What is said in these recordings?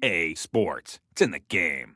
NCAA sports. It's in the game.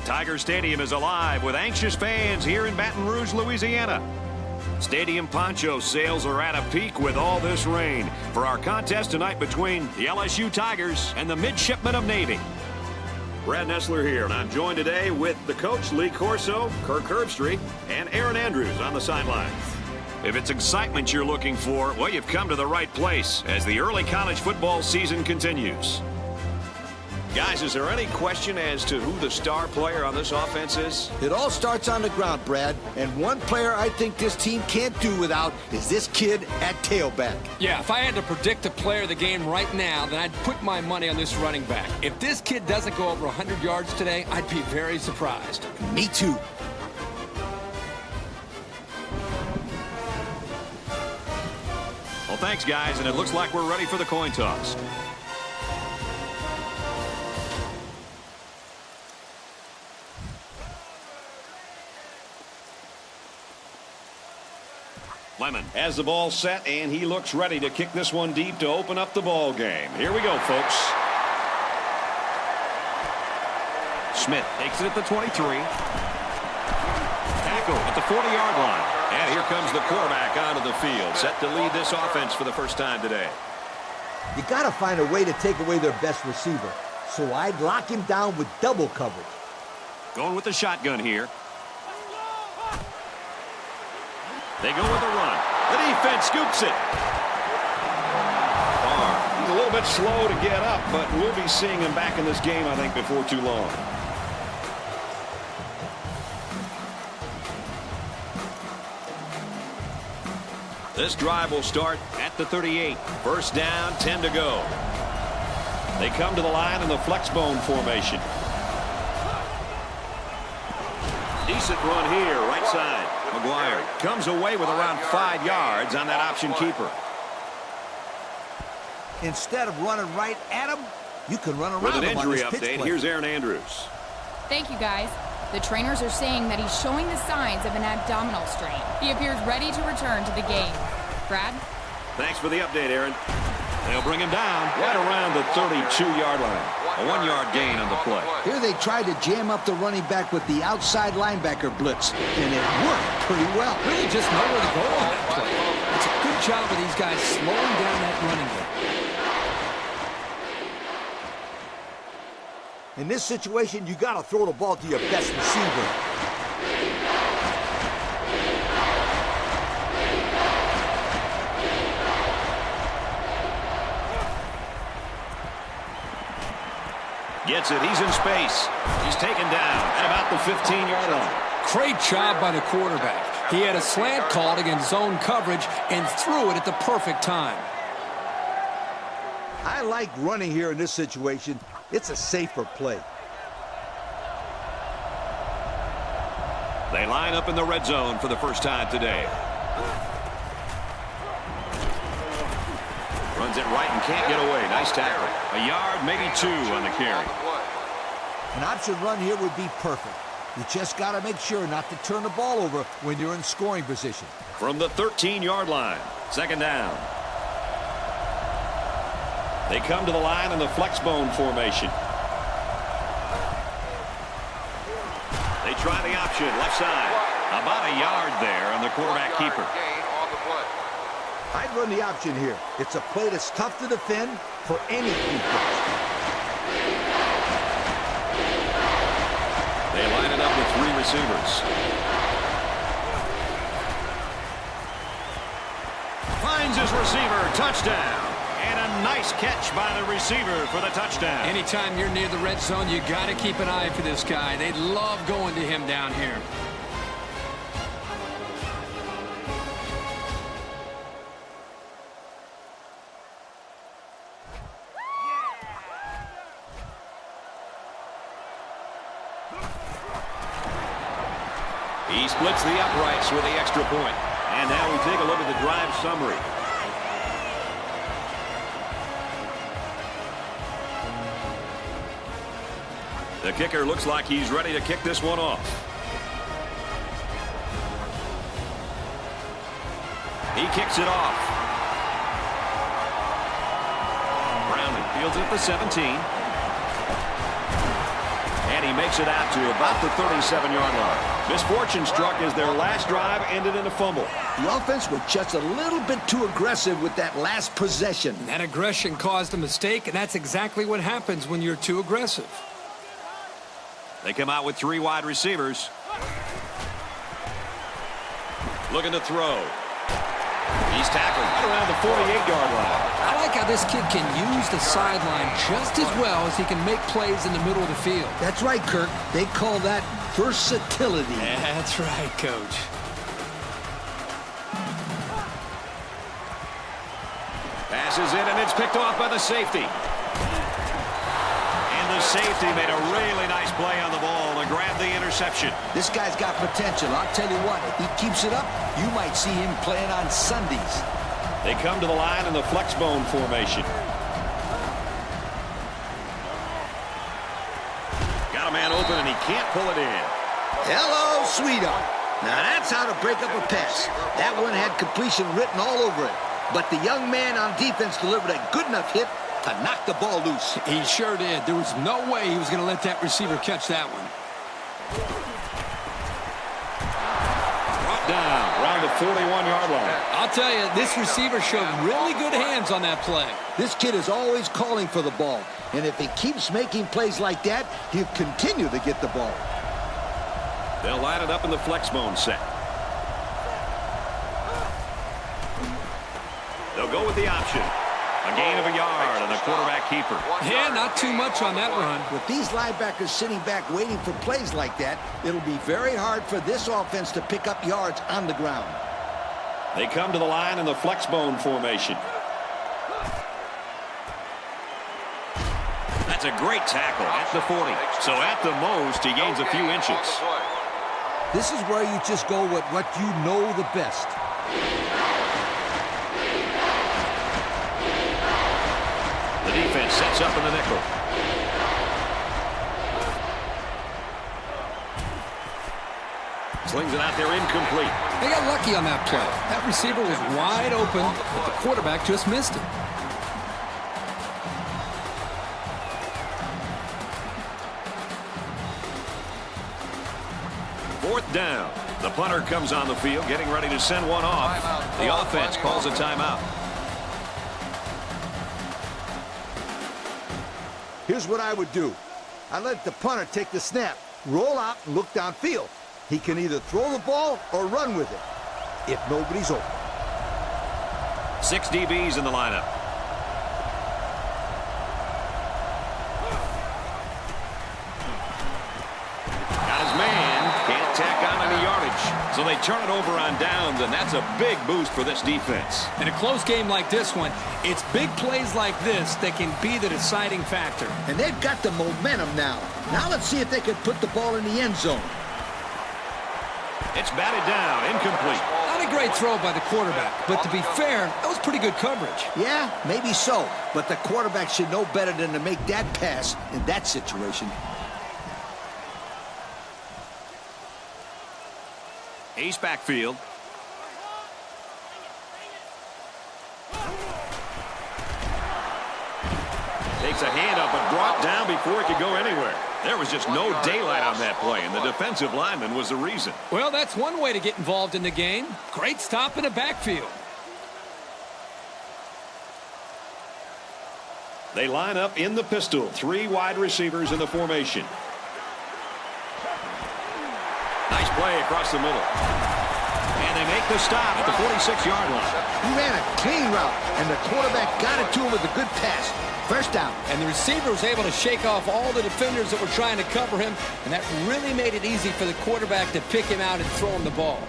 Tiger Stadium is alive with anxious fans here in Baton Rouge, Louisiana. Stadium poncho sales are at a peak with all this rain for our contest tonight between the LSU Tigers and the Midshipman of Navy. Brad Nessler here, and I'm joined today with the coach, Lee Corso, Kirk Herbstreit, and Aaron Andrews on the sidelines. If it's excitement you're looking for, well, you've come to the right place as the early college football season continues. Guys, is there any question as to who the star player on this offense is? It all starts on the ground, Brad. And one player I think this team can't do without is this kid at tailback. Yeah, if I had to predict a player of the game right now, then I'd put my money on this running back. If this kid doesn't go over 100 yards today, I'd be very surprised. Me too. Well, thanks, guys, and it looks like we're ready for the coin toss. Lemon has the ball set, and he looks ready to kick this one deep to open up the ball game. Here we go, folks. Smith takes it at the 23. Tackle at the 40-yard line. And here comes the quarterback onto the field, set to lead this offense for the first time today. You got to find a way to take away their best receiver. So I'd lock him down with double coverage. Going with the shotgun here. They go with a run. The defense scoops it. Barr, he's a little bit slow to get up, but we'll be seeing him back in this game, I think, before too long. This drive will start at the 38. First down, 10 to go. They come to the line in the flex bone formation. Decent run here, right side. McGuire comes away with around 5 yards on that option keeper. Instead of running right at him, you can run around with an him injury on this update, here's Aaron Andrews. Thank you, guys. The trainers are saying that he's showing the signs of an abdominal strain. He appears ready to return to the game. Brad? Thanks for the update, Aaron. They'll bring him down right around the 32-yard line. A 1-yard gain on the play. Here they tried to jam up the running back with the outside linebacker blitz, and it worked pretty well. Really just know where to go on that play. It's a good job of these guys slowing down that running game. In this situation, you got to throw the ball to your best receiver. Gets it. He's in space. He's taken down at about the 15-yard line. Great job by the quarterback. He had a slant called against zone coverage and threw it at the perfect time. I like running here in this situation. It's a safer play. They line up in the red zone for the first time today. Runs it right and can't get away. Nice tackle. A yard, maybe 2 on the carry. An option run here would be perfect. You just got to make sure not to turn the ball over when you're in scoring position. From the 13-yard line, second down. They come to the line in the flex bone formation. They try the option, left side. About a yard there on the quarterback keeper. I'd run the option here. It's a play that's tough to defend for any defense. They line it up with 3 receivers. Finds his receiver, touchdown. And a nice catch by the receiver for the touchdown. Anytime you're near the red zone, you got to keep an eye for this guy. They love going to him down here. He splits the uprights with the extra point. And now we take a look at the drive summary. The kicker looks like he's ready to kick this one off. He kicks it off. Browning fields it at the 17. And he makes it out to about the 37-yard line. Misfortune struck as their last drive ended in a fumble. The offense was just a little bit too aggressive with that last possession. That aggression caused a mistake, and that's exactly what happens when you're too aggressive. They come out with 3 wide receivers. Looking to throw. He's tackled right around the 48-yard line. I like how this kid can use the sideline just as well as he can make plays in the middle of the field. That's right, Kirk. They call that versatility. That's right, Coach. Passes in, and it's picked off by the safety. And the safety made a really nice play on the ball to grab the interception. This guy's got potential. I'll tell you what, if he keeps it up, you might see him playing on Sundays. They come to the line in the flex bone formation. Got a man open, and he can't pull it in. Hello, sweetheart. Now that's how to break up a pass. That one had completion written all over it. But the young man on defense delivered a good enough hit to knock the ball loose. He sure did. There was no way he was going to let that receiver catch that one. Brought down around the 41-yard line. I'll tell you, this receiver showed really good hands on that play. This kid is always calling for the ball. And if he keeps making plays like that, he'll continue to get the ball. They'll line it up in the flex bone set. They'll go with the option. A gain of a yard on the quarterback keeper. Yeah, not too much on that run. With these linebackers sitting back waiting for plays like that, it'll be very hard for this offense to pick up yards on the ground. They come to the line in the flex bone formation. That's a great tackle at the 40. So at the most, he gains a few inches. This is where you just go with what you know the best. The defense sets up in the nickel. Slings it out there incomplete. They got lucky on that play. That receiver was wide open, but the quarterback just missed it. Fourth down. The punter comes on the field, getting ready to send one off. The offense calls a timeout. Here's what I would do. I'd let the punter take the snap, roll out, and look downfield. He can either throw the ball or run with it if nobody's open. 6 DBs in the lineup. Got his man. Can't tack on any yardage. So they turn it over on downs, and that's a big boost for this defense. In a close game like this one, it's big plays like this that can be the deciding factor. And they've got the momentum now. Now let's see if they can put the ball in the end zone. It's batted down, incomplete. Not a great throw by the quarterback, but to be fair, that was pretty good coverage. Yeah, maybe so. But the quarterback should know better than to make that pass in that situation. Ace backfield. Takes a hand up, but brought down before it could go anywhere. There was just no daylight on that play, and the defensive lineman was the reason. Well, that's one way to get involved in the game. Great stop in the backfield. They line up in the pistol. 3 wide receivers in the formation. Nice play across the middle. And they make the stop at the 46-yard line. He ran a clean route, and the quarterback got it to him with a good pass. First down. And the receiver was able to shake off all the defenders that were trying to cover him, and that really made it easy for the quarterback to pick him out and throw him the ball.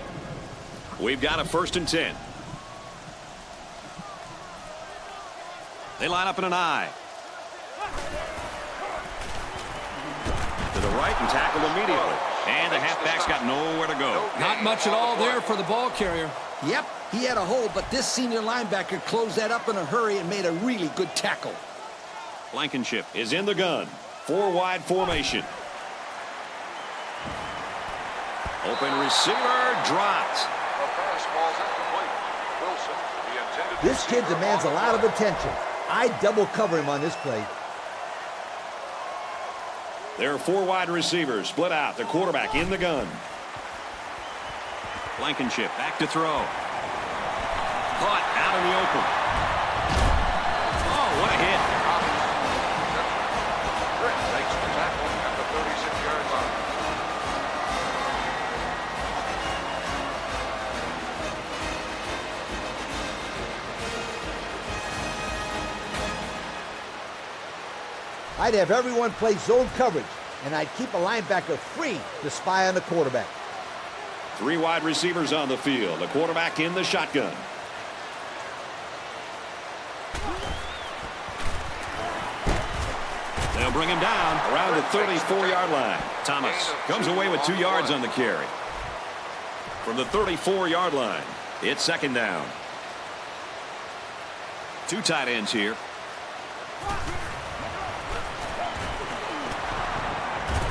We've got a 1st and 10. They line up in an I. To the right and tackled immediately. And the halfback's got nowhere to go. Not much at all there for the ball carrier. Yep, he had a hole, but this senior linebacker closed that up in a hurry and made a really good tackle. Blankenship is in the gun. 4 wide formation. Open receiver dropped. This kid demands a lot of attention. I double cover him on this play. There are 4 wide receivers split out. The quarterback in the gun. Blankenship back to throw. Caught out in the open. Oh, what a hit. Takes the tackle at the 36-yard line. I'd have everyone play zone coverage, and I'd keep a linebacker free to spy on the quarterback. 3 wide receivers on the field. The quarterback in the shotgun. They'll bring him down around the 34-yard line. Thomas comes away with 2 yards on the carry. From the 34-yard line, it's 2nd down. 2 tight ends here.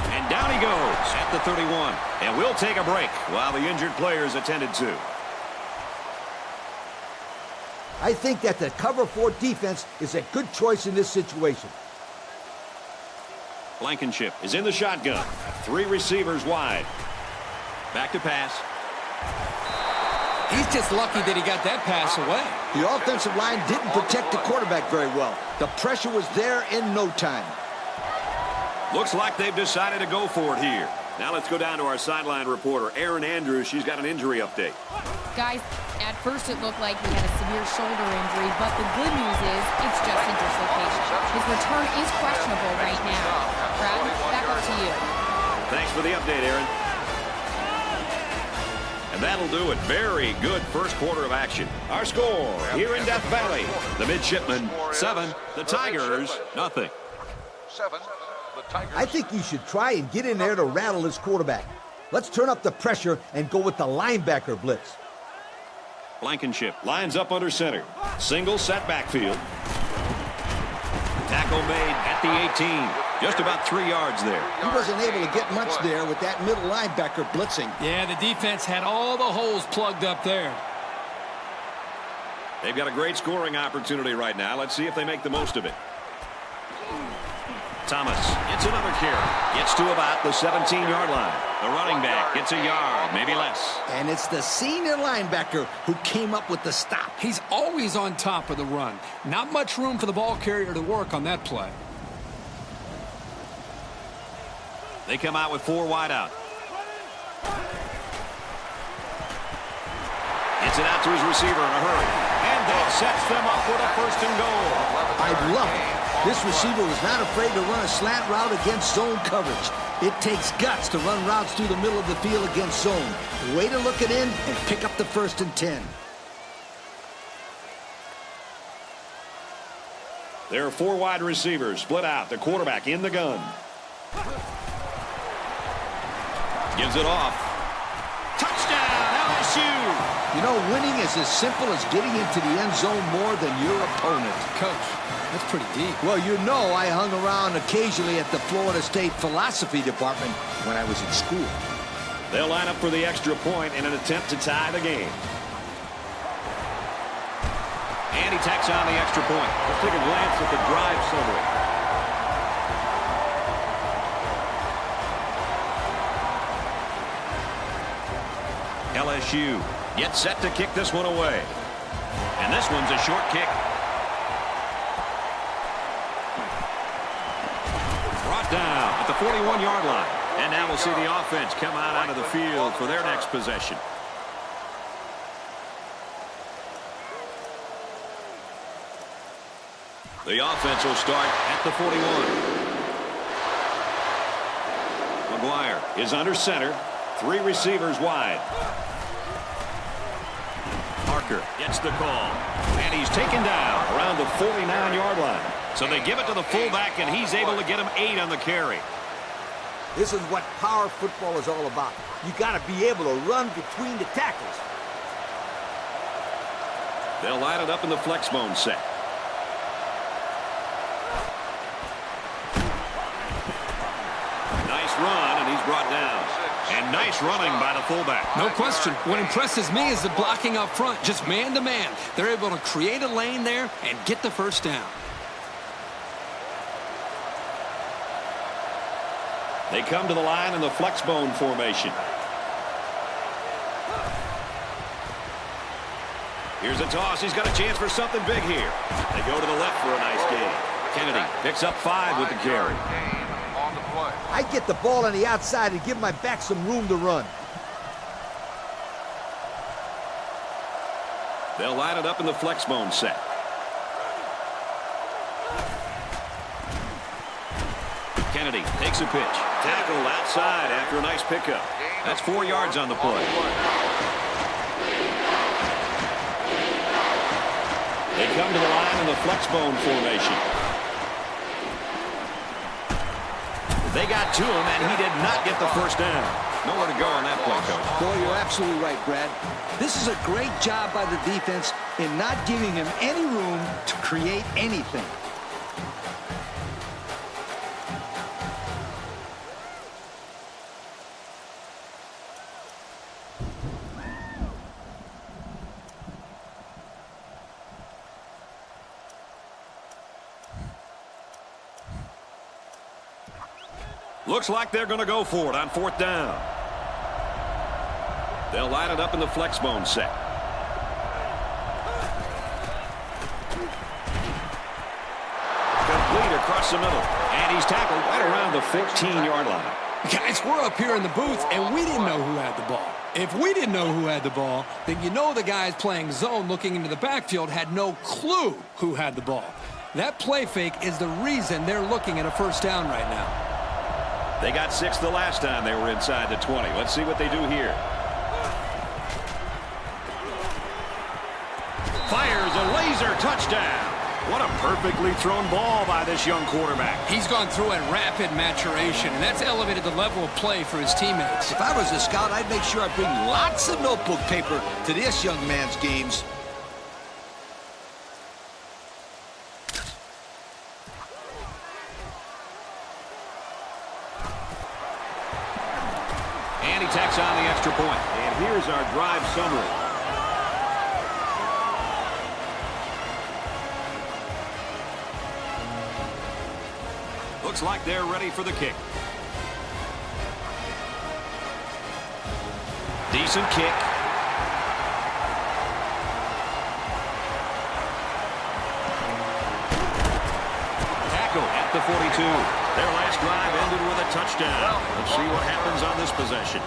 And down he goes at the 31. And we'll take a break while the injured player is attended to. I think that the cover 4 defense is a good choice in this situation. Blankenship is in the shotgun. 3 receivers wide. Back to pass. He's just lucky that he got that pass away. The offensive line didn't protect the quarterback very well. The pressure was there in no time. Looks like they've decided to go for it here. Now let's go down to our sideline reporter, Erin Andrews. She's got an injury update. Guys, at first it looked like he had a severe shoulder injury, but the good news is it's just a dislocation. His return is questionable right now. Brad, back up to you. Thanks for the update, Erin. And that'll do it. Very good first quarter of action. Our score here in Death Valley. The Midshipmen, 7. The Tigers, nothing. 7. The Tigers. I think you should try and get in there to rattle this quarterback. Let's turn up the pressure and go with the linebacker blitz. Blankenship lines up under center. Single set backfield. Tackle made at the 18. Just about 3 yards there. He wasn't able to get much there with that middle linebacker blitzing. Yeah, the defense had all the holes plugged up there. They've got a great scoring opportunity right now. Let's see if they make the most of it. Thomas gets another carry. Gets to about the 17-yard line. The running back gets a yard, maybe less. And it's the senior linebacker who came up with the stop. He's always on top of the run. Not much room for the ball carrier to work on that play. They come out with 4 wide out. Gets it out to his receiver in a hurry. And that sets them up with a 1st and goal. I love it. This receiver was not afraid to run a slant route against zone coverage. It takes guts to run routes through the middle of the field against zone. Way to look it in and pick up the 1st and 10. There are 4 wide receivers split out. The quarterback in the gun. Gives it off. Touchdown, LSU! You know, winning is as simple as getting into the end zone more than your opponent. Coach, that's pretty deep. Well, you know I hung around occasionally at the Florida State philosophy department when I was in school. They'll line up for the extra point in an attempt to tie the game. And he tacks on the extra point. Let's take a glance at the drive summary. LSU gets set to kick this one away. And this one's a short kick. Brought down at the 41-yard line. And now we'll see the offense come out onto the field for their next possession. The offense will start at the 41. McGuire is under center. 3 receivers wide. Parker gets the call. And he's taken down around the 49-yard line. So they give it to the fullback, and he's able to get him 8 on the carry. This is what power football is all about. You got to be able to run between the tackles. They'll line it up in the flex bone set. Nice run, and he's brought down. And nice running by the fullback. No question. What impresses me is the blocking up front, just man-to-man. They're able to create a lane there and get the 1st down. They come to the line in the flex bone formation. Here's a toss. He's got a chance for something big here. They go to the left for a nice gain. Kennedy picks up 5 with the carry. I get the ball on the outside and give my back some room to run. They'll line it up in the flex bone set. Kennedy takes a pitch. Tackled outside after a nice pickup. That's 4 yards on the play. They come to the line in the flex bone formation. They got to him, and he did not get the 1st down. Nowhere to go on that play, Coach. Boy, you're absolutely right, Brad. This is a great job by the defense in not giving him any room to create anything. Looks like they're going to go for it on 4th down. They'll line it up in the flex bone set. Complete across the middle. And he's tackled right around the 14-yard line. Guys, we're up here in the booth, and we didn't know who had the ball. If we didn't know who had the ball, then you know the guys playing zone looking into the backfield had no clue who had the ball. That play fake is the reason they're looking at a 1st down right now. They got 6 the last time they were inside the 20. Let's see what they do here. Fires a laser touchdown. What a perfectly thrown ball by this young quarterback. He's gone through a rapid maturation, and that's elevated the level of play for his teammates. If I was a scout, I'd make sure I bring lots of notebook paper to this young man's games. And he tacks on the extra point. And here's our drive summary. Looks like they're ready for the kick. Decent kick. Tackle at the 42. Their last drive ended with a touchdown. Let's see what happens on this possession.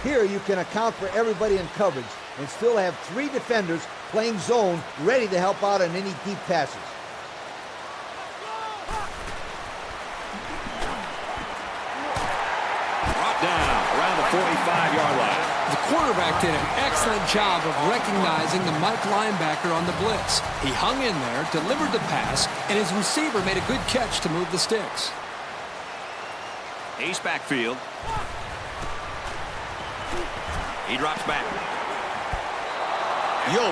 Here you can account for everybody in coverage. and still have 3 defenders playing zone ready to help out on any deep passes. Brought down around the 45-yard line. The quarterback did an excellent job of recognizing the Mike linebacker on the blitz. He hung in there, delivered the pass, and his receiver made a good catch to move the sticks. Ace backfield. He drops back. Yo,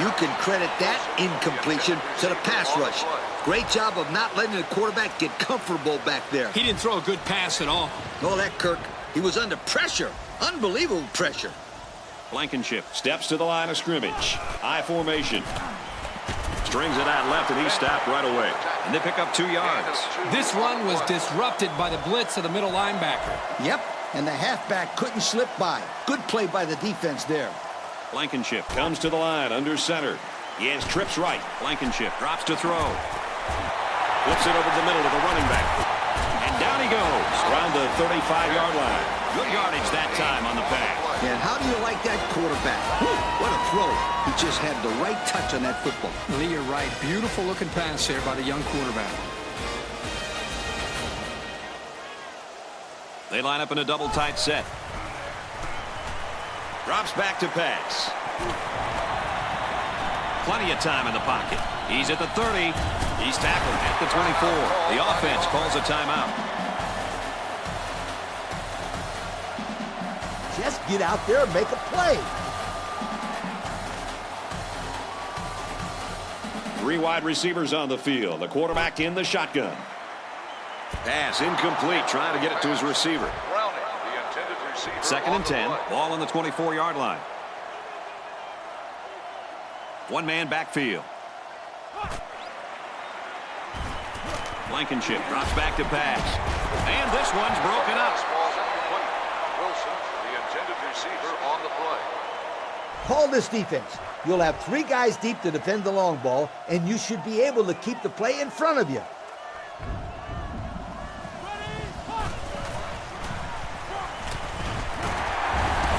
you can credit that incompletion to the pass rush. Great job of not letting the quarterback get comfortable back there. He didn't throw a good pass at all. No, that Kirk. He was under pressure. Unbelievable pressure. Blankenship steps to the line of scrimmage. I formation. Strings it out left, and he stopped right away. And they pick up 2 yards. This run was disrupted by the blitz of the middle linebacker. Yep, and the halfback couldn't slip by. Good play by the defense there. Blankenship comes to the line under center. He has trips right. Blankenship drops to throw. Flips it over the middle to the running back. And down he goes around the 35-yard line. Good yardage that time on the pass. And how do you like that quarterback? Whew, what a throw. He just had the right touch on that football. Lee, you're right. Beautiful looking pass there by the young quarterback. They line up in a double tight set. Drops back to pass. Plenty of time in the pocket. He's at the 30. He's tackled at the 24. The offense calls a timeout. Just get out there and make a play. 3 wide receivers on the field. The quarterback in the shotgun. Pass incomplete, trying to get it to his receiver. Browning, the intended receiver. 2nd and 10. Ball on the 24-yard line. 1-man backfield. Blankenship drops back to pass. And this one's broken up. Ball's incomplete. Wilson, the intended receiver, on the play. Call this defense. You'll have 3 guys deep to defend the long ball, and you should be able to keep the play in front of you.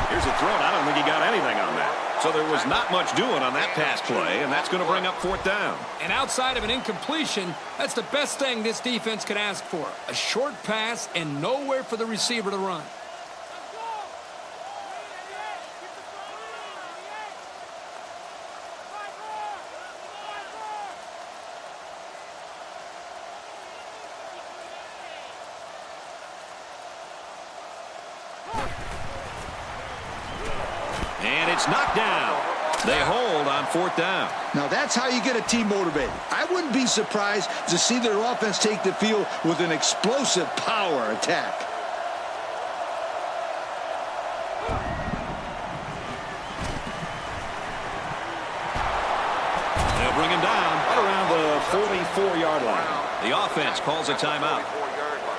Here's a throw. I don't think he got anything on that. So there was not much doing on that pass play, and that's going to bring up 4th down. And outside of an incompletion, that's the best thing this defense could ask for. A short pass and nowhere for the receiver to run. And it's knocked down. They hold on 4th down. Now that's how you get a team motivated. I wouldn't be surprised to see their offense take the field with an explosive power attack. They'll bring him down right around the 44-yard line. The offense calls a timeout. 44-yard line.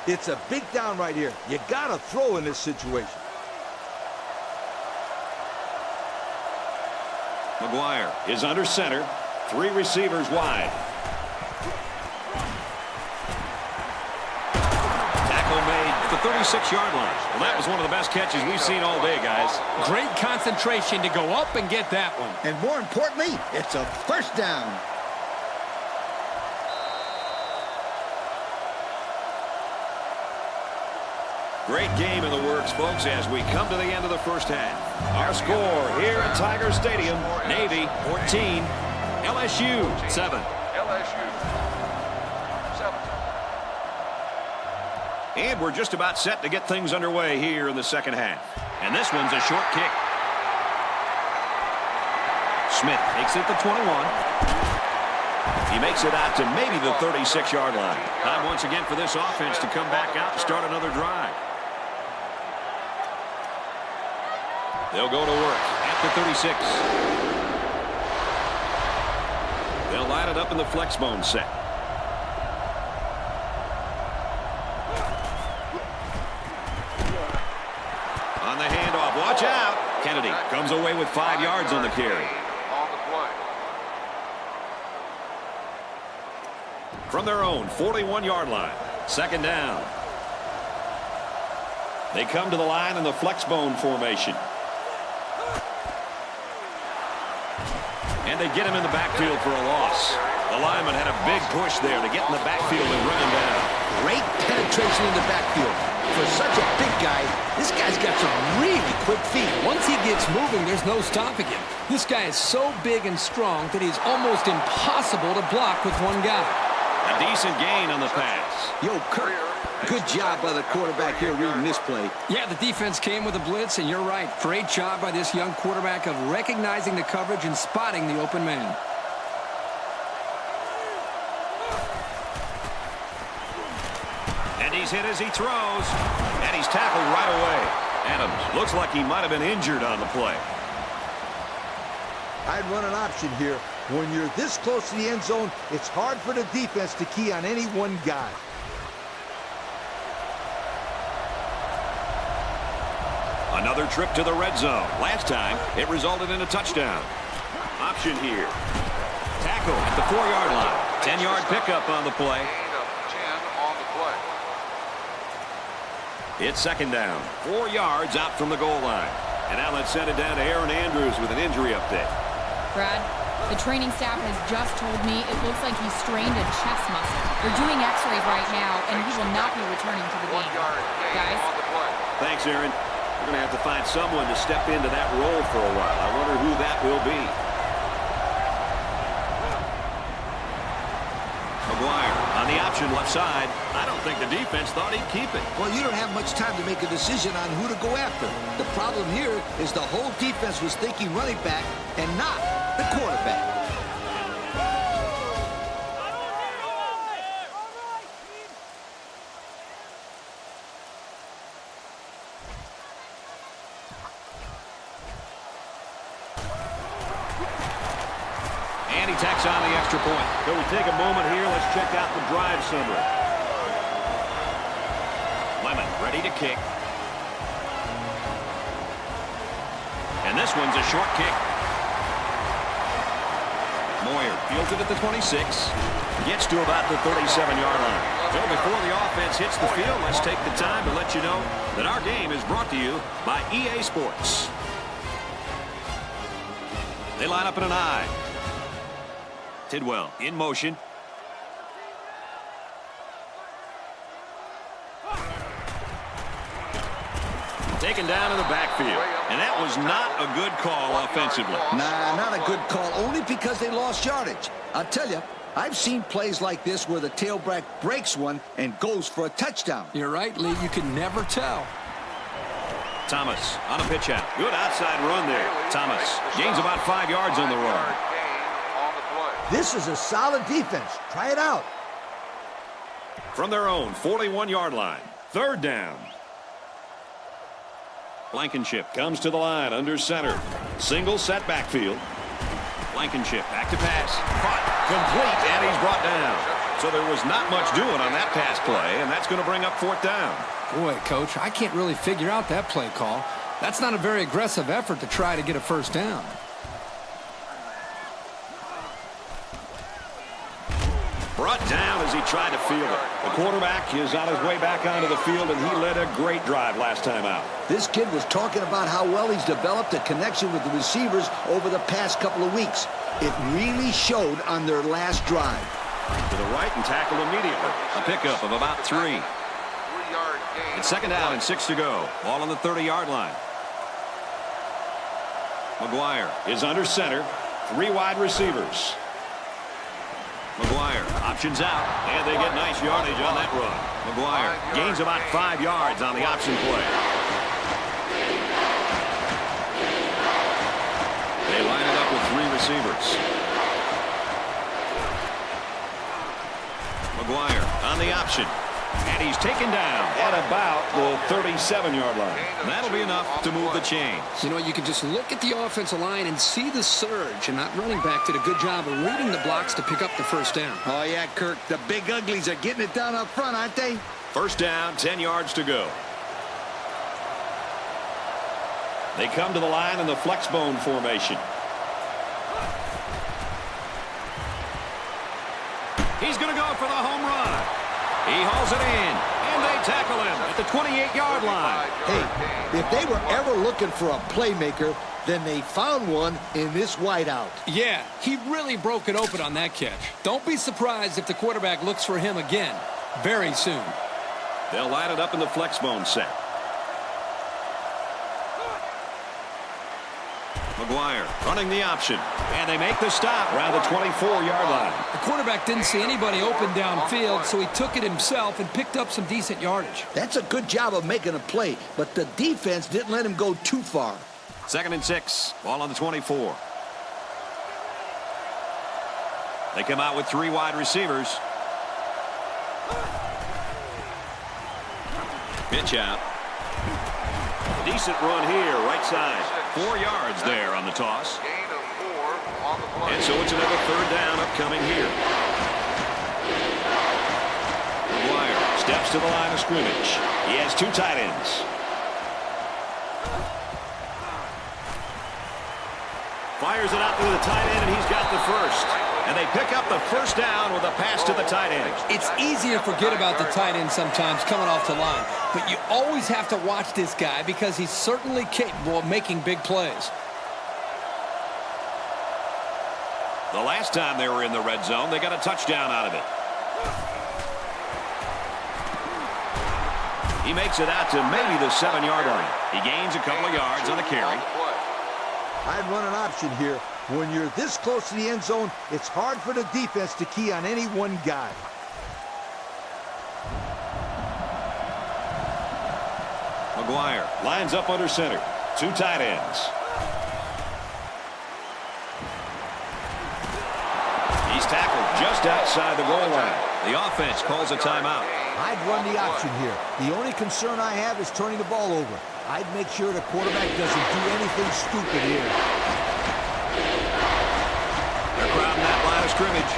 It's a big down right here. You got to throw in this situation. McGuire is under center. 3 receivers wide. Tackle made at the 36-yard line. Well, that was one of the best catches we've seen all day, guys. Great concentration to go up and get that one. And more importantly, it's a first down. Great game in the works, folks, as we come to the end of the first half. Our score here at Tiger Stadium, Navy 14, LSU 7. LSU 7. And we're just about set to get things underway here in the second half. And this one's a short kick. Smith takes it to 21. He makes it out to maybe the 36-yard line. Time once again for this offense to come back out and start another drive. They'll go to work at the 36. They'll line it up in the flex bone set. On the handoff, watch out. Kennedy comes away with 5 yards on the carry. On the play. From their own 41-yard line, 2nd down. They come to the line in the flex bone formation. And they get him in the backfield for a loss. The lineman had a big push there to get in the backfield and run him down. Great penetration in the backfield. For such a big guy, this guy's got some really quick feet. Once he gets moving, there's no stopping him. This guy is so big and strong that he's almost impossible to block with one guy. A decent gain on the pass. Yo, Kirk, good job by the quarterback here reading this play. Yeah, the defense came with a blitz, and you're right. Great job by this young quarterback of recognizing the coverage and spotting the open man. And he's hit as he throws. And he's tackled right away. Adams looks like he might have been injured on the play. I'd run an option here. When you're this close to the end zone, it's hard for the defense to key on any one guy. Another trip to the red zone. Last time, it resulted in a touchdown. Option here. Tackle at the 4-yard line. 10-yard pickup on the play. Gain of 10 on the play. It's second down. 4 yards out from the goal line. And now let's send it down to Aaron Andrews with an injury update. Brad, the training staff has just told me it looks like he strained a chest muscle. They're doing x-rays right now, and he will not be returning to the 1 game. yard gain Guys? on the play. Thanks, Aaron. We're going to have to find someone to step into that role for a while. I wonder who that will be. McGuire on the option left side. I don't think the defense thought he'd keep it. Well, you don't have much time to make a decision on who to go after. The problem here is the whole defense was thinking running back and not the quarterback. And he tacks on the extra point. So we take a moment here. Let's check out the drive summary. Lemon ready to kick. And this one's a short kick. Moyer fields it at the 26. Gets to about the 37-yard line. So before the offense hits the field, let's take the time to let you know that our game is brought to you by EA Sports. They line up in an I. Tidwell in motion. Taken down in the backfield. And that was not a good call offensively. Nah, not a good call, only because they lost yardage. I'll tell you, I've seen plays like this where the tailback breaks one and goes for a touchdown. You're right, Lee. You can never tell. Thomas on a pitch out. Good outside run there. Thomas gains about 5 yards on the run. This is a solid defense. Try it out. From their own 41-yard line. Third down. Blankenship comes to the line under center. Single set backfield. Blankenship back to pass. Caught. Complete, and he's brought down. So there was not much doing on that pass play, and that's going to bring up fourth down. Boy, Coach, I can't really figure out that play call. That's not a very aggressive effort to try to get a first down. Brought down as he tried to field it. The quarterback is on his way back onto the field, and he led a great drive last time out. This kid was talking about how well he's developed a connection with the receivers over the past couple of weeks. It really showed on their last drive. To the right and tackle immediately. A pickup of about 3. 3 yard gain. It's second down and 6 to go. Ball on the 30-yard line. McGuire is under center. 3 wide receivers. McGuire options out, and they get nice yardage on that run. McGuire gains about 5 yards on the option play. They line it up with 3 receivers. McGuire on the option. And he's taken down at about the 37-yard line. That'll be enough to move the chains. You know, you can just look at the offensive line and see the surge, and that running back did a good job of reading the blocks to pick up the first down. Oh, yeah, Kirk, the big uglies are getting it down up front, aren't they? First down, 10 yards to go. They come to the line in the flex bone formation. He's going to go for the home run. He hauls it in, and they tackle him at the 28-yard line. Hey, if they were ever looking for a playmaker, then they found one in this wideout. Yeah, he really broke it open on that catch. Don't be surprised if the quarterback looks for him again very soon. They'll line it up in the flex bone set. McGuire running the option. And they make the stop around the 24-yard line. The quarterback didn't see anybody open downfield, so he took it himself and picked up some decent yardage. That's a good job of making a play, but the defense didn't let him go too far. 2nd and 6. Ball on the 24. They come out with 3 wide receivers. Pitch out. Decent run here, right side. 4 yards there on the toss. Gain of 4 on the play. And so it's another 3rd down upcoming here. McGuire steps to the line of scrimmage. He has 2 tight ends. Fires it out to the tight end, and he's got the first. And they pick up the first down with a pass to the tight end. It's easy to forget about the tight end sometimes coming off the line, but you always have to watch this guy because he's certainly capable of making big plays. The last time they were in the red zone, they got a touchdown out of it. He makes it out to maybe the 7-yard line. He gains a couple of yards on the carry. I'd run an option here. When you're this close to the end zone, it's hard for the defense to key on any one guy. McGuire lines up under center. 2 tight ends. He's tackled just outside the goal line. The offense calls a timeout. I'd run the option here. The only concern I have is turning the ball over. I'd make sure the quarterback doesn't do anything stupid here. They're crowding that line of scrimmage.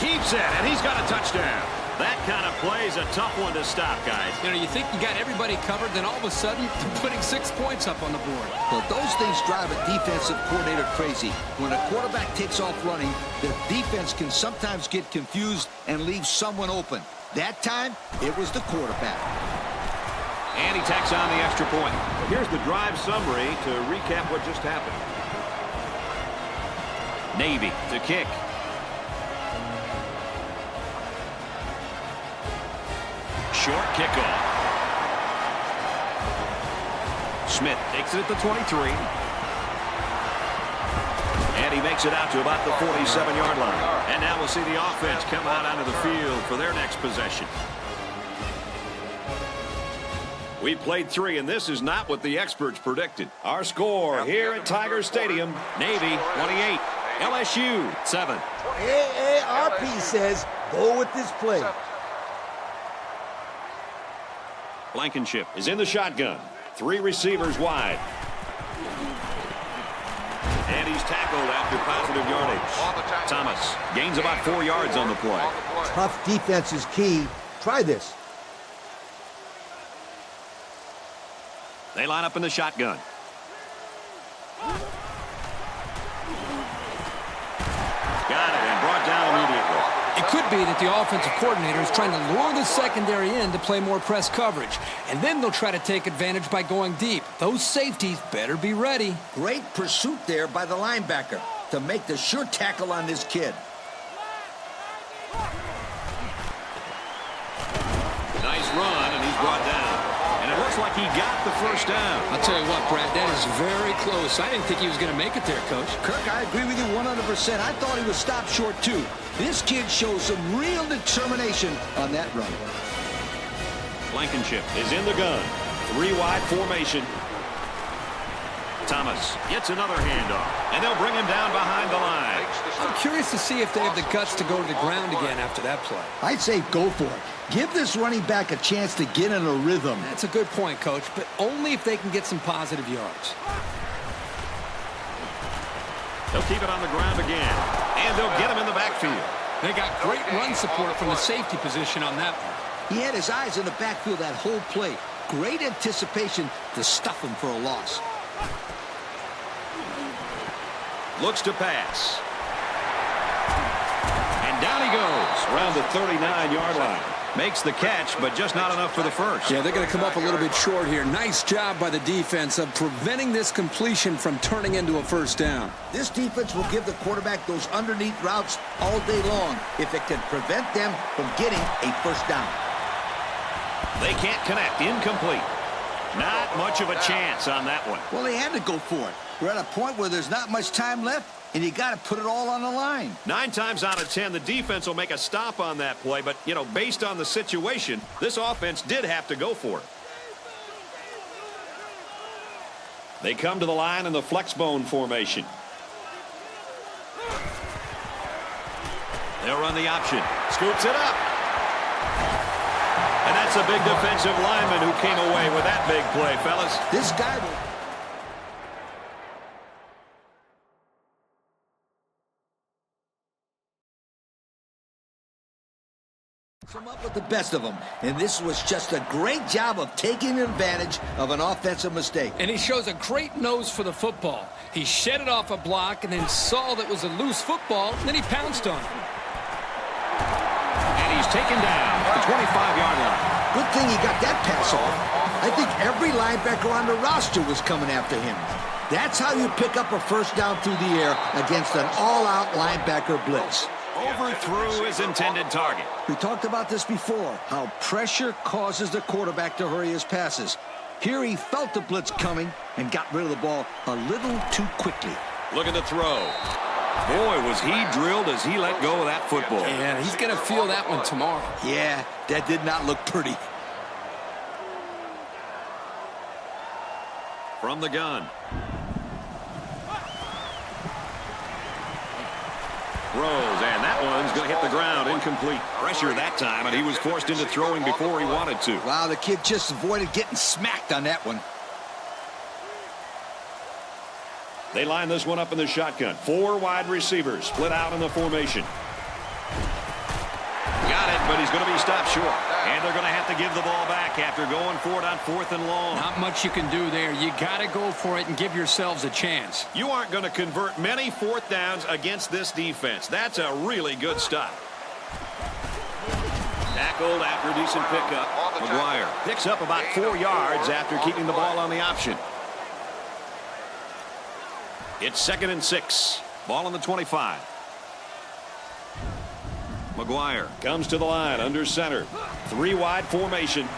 Keeps it, and he's got a touchdown. That kind of play is a tough one to stop, guys. You know, you think you got everybody covered, then all of a sudden, they're putting 6 points up on the board. Well, those things drive a defensive coordinator crazy. When a quarterback takes off running, the defense can sometimes get confused and leave someone open. That time, it was the quarterback. And he tacks on the extra point. Here's the drive summary to recap what just happened. Navy to kick. Short kickoff. Smith takes it at the 23. And he makes it out to about the 47-yard line. And now we'll see the offense come out onto the field for their next possession. We played 3, and this is not what the experts predicted. Our score here at Tiger Stadium, Navy 28, LSU 7. AARP says go with this play. Blankenship is in the shotgun. 3 receivers wide. And he's tackled after positive yardage. Thomas gains about 4 yards on the play. Tough defense is key. Try this. They line up in the shotgun. Got it and brought down immediately. It could be that the offensive coordinator is trying to lure the secondary in to play more press coverage, and then they'll try to take advantage by going deep. Those safeties better be ready. Great pursuit there by the linebacker to make the sure tackle on this kid. Nice run, and he's brought down. And it looks like he got the first down. I'll tell you what, Brad, that is very close. I didn't think he was going to make it there, Coach. Kirk, I agree with you 100%. I thought he was stopped short, too. This kid shows some real determination on that run. Blankenship is in the gun. 3 wide formation. Thomas gets another handoff, and they'll bring him down behind the line. I'm curious to see if they have the guts to go to the ground again after that play. I'd say go for it. Give this running back a chance to get in a rhythm. That's a good point, Coach, but only if they can get some positive yards. They'll keep it on the ground again, and they'll get him in the backfield. They got great run support from the safety position on that one. He had his eyes in the backfield that whole play. Great anticipation to stuff him for a loss. Looks to pass. And down he goes around the 39-yard line. Makes the catch, but just not enough for the first. Yeah, they're going to come up a little bit short here. Nice job by the defense of preventing this completion from turning into a first down. This defense will give the quarterback those underneath routes all day long if it can prevent them from getting a first down. They can't connect. Incomplete. Not much of a chance on that one. Well, they had to go for it. We're at a point where there's not much time left, and you got to put it all on the line. 9 times out of 10, the defense will make a stop on that play, but, you know, based on the situation, this offense did have to go for it. They come to the line in the flexbone formation. They'll run the option. Scoops it up. And that's a big defensive lineman who came away with that big play, fellas. This guy will... come up with the best of them, and this was just a great job of taking advantage of an offensive mistake. And he shows a great nose for the football. He shed it off a block and then saw that was a loose football, and then he pounced on it. And he's taken down at the 25-yard line. Good thing he got that pass off. I think every linebacker on the roster was coming after him. That's how you pick up a first down through the air against an all-out linebacker blitz. Overthrew his intended target. We talked about this before, how pressure causes the quarterback to hurry his passes. Here he felt the blitz coming and got rid of the ball a little too quickly. Look at the throw. Boy, was he drilled as he let go of that football. Yeah, he's going to feel that one tomorrow. Yeah, that did not look pretty. From the gun. Throws, and that one's going to hit the ground, incomplete. Pressure that time, and he was forced into throwing before he wanted to. Wow, the kid just avoided getting smacked on that one. They line this one up in the shotgun. 4 wide receivers split out in the formation. Got it, but he's going to be stopped short. And they're going to have to give the ball back after going for it on 4th and long. Not much you can do there. You got to go for it and give yourselves a chance. You aren't going to convert many 4th downs against this defense. That's a really good stop. Tackled after a decent pickup. McGuire picks up about 4 yards after keeping the ball on the option. It's 2nd and 6. Ball on the 25. McGuire comes to the line under center. 3 wide formation.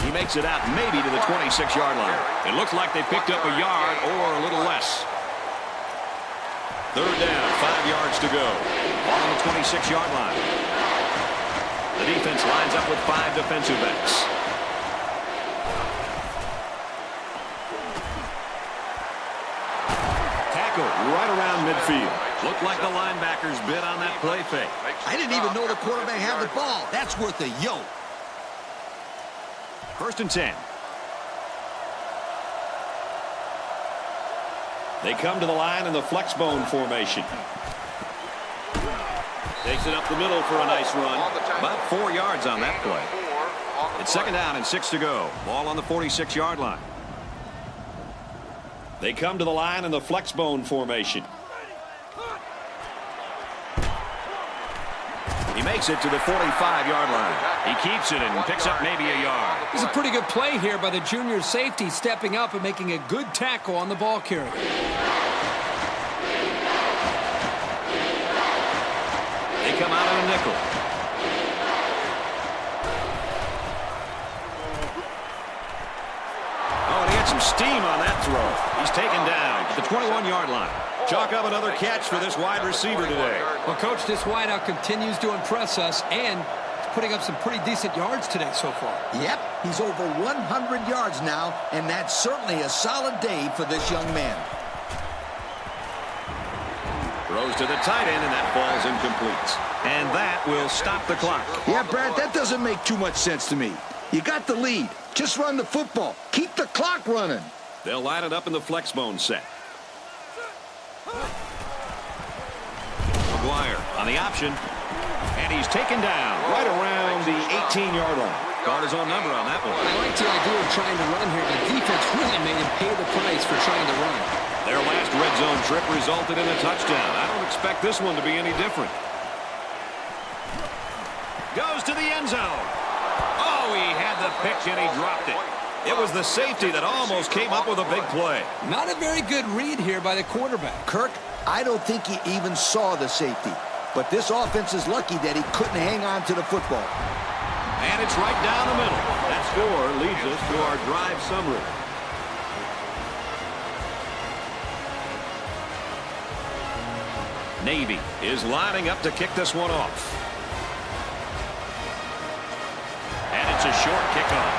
He makes it out maybe to the 26-yard line. It looks like they picked up a yard or a little less. 3rd down, 5 yards to go. Ball on the 26-yard line. The defense lines up with 5 defensive backs. Tackle right around midfield. Looked like the linebackers bid on that play fake. I didn't even know the quarterback had the ball. That's worth a yo. 1st and 10. They come to the line in the flexbone formation. Takes it up the middle for a nice run. About 4 yards on that play. It's 2nd down and 6 to go. Ball on the 46-yard line. They come to the line in the flexbone formation. He makes it to the 45-yard line. He keeps it and picks up maybe a yard. It's a pretty good play here by the junior safety, stepping up and making a good tackle on the ball carrier. They come out in a nickel. Oh, and he had some steam on that throw. He's taken down at the 21-yard line. Chalk up another catch for this wide receiver today. Well, Coach, this wideout continues to impress us and putting up some pretty decent yards today so far. Yep, he's over 100 yards now, and that's certainly a solid day for this young man. Throws to the tight end, and that falls incomplete. And that will stop the clock. Yeah, Brad, that doesn't make too much sense to me. You got the lead. Just run the football. Keep the clock running. They'll line it up in the flexbone set. McGuire on the option. And he's taken down right around the 18-yard line. Caught his own number on that one. I like the idea of trying to run here. The defense really made him pay the price for trying to run. Their last red zone trip resulted in a touchdown. I don't expect this one to be any different. Goes to the end zone. Oh, he had the pick and he dropped it. It was the safety that almost came up with a big play. Not a very good read here by the quarterback. Kirk, I don't think he even saw the safety. But this offense is lucky that he couldn't hang on to the football. And it's right down the middle. That score leads us to our drive summary. Navy is lining up to kick this one off. And it's a short kickoff.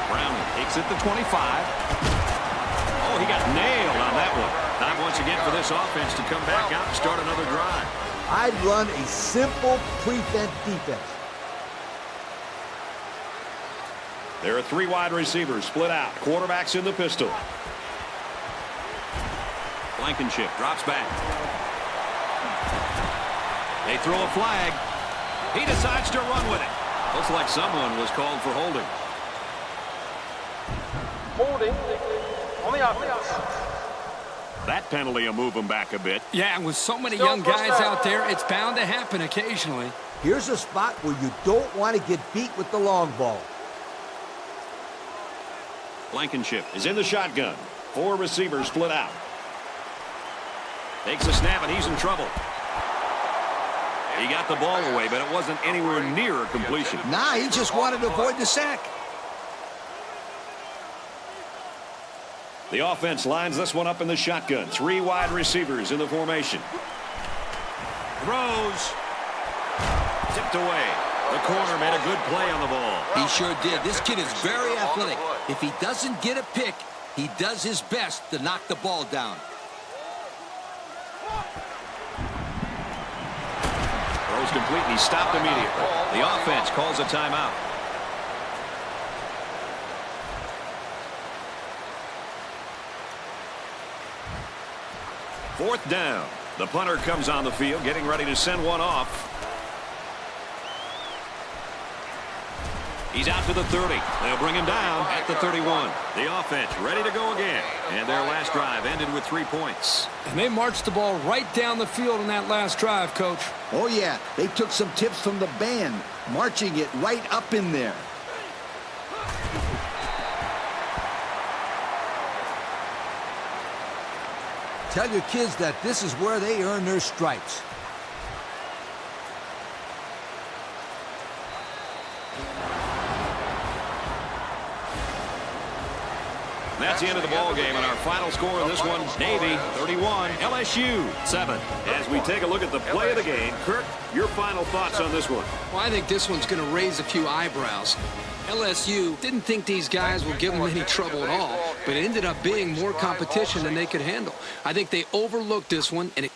Brown takes it to 25. Oh, he got nailed on that one. Time once again for this offense to come back out and start another drive. I'd run a simple prevent defense. There are 3 wide receivers split out. Quarterback's in the pistol. Blankenship drops back. They throw a flag. He decides to run with it. Looks like someone was called for holding. Holding on the offense. That penalty will move him back a bit. Yeah, and with so many young guys out there, it's bound to happen occasionally. Here's a spot where you don't want to get beat with the long ball. Blankenship is in the shotgun. 4 receivers split out. Takes a snap, and he's in trouble. He got the ball away, but it wasn't anywhere near a completion. Nah, he just wanted to avoid the sack. The offense lines this one up in the shotgun. 3 wide receivers in the formation. Throws. Tipped away. The corner made a good play on the ball. He sure did. This kid is very athletic. If he doesn't get a pick, he does his best to knock the ball down. Throws complete, and he stopped immediately. The offense calls a timeout. Fourth down. The punter comes on the field, getting ready to send one off. He's out to the 30. They'll bring him down at the 31. The offense ready to go again. And their last drive ended with 3 points. And they marched the ball right down the field in that last drive, Coach. Oh, yeah. They took some tips from the band, marching it right up in there. Tell your kids that this is where they earn their stripes. That's the end of the ball game, and our final score in this one, Navy 31, LSU 7. As we take a look at the play of the game, Kirk, your final thoughts on this one? Well, I think this one's going to raise a few eyebrows. LSU didn't think these guys would give them any trouble at all, but it ended up being more competition than they could handle. I think they overlooked this one, and it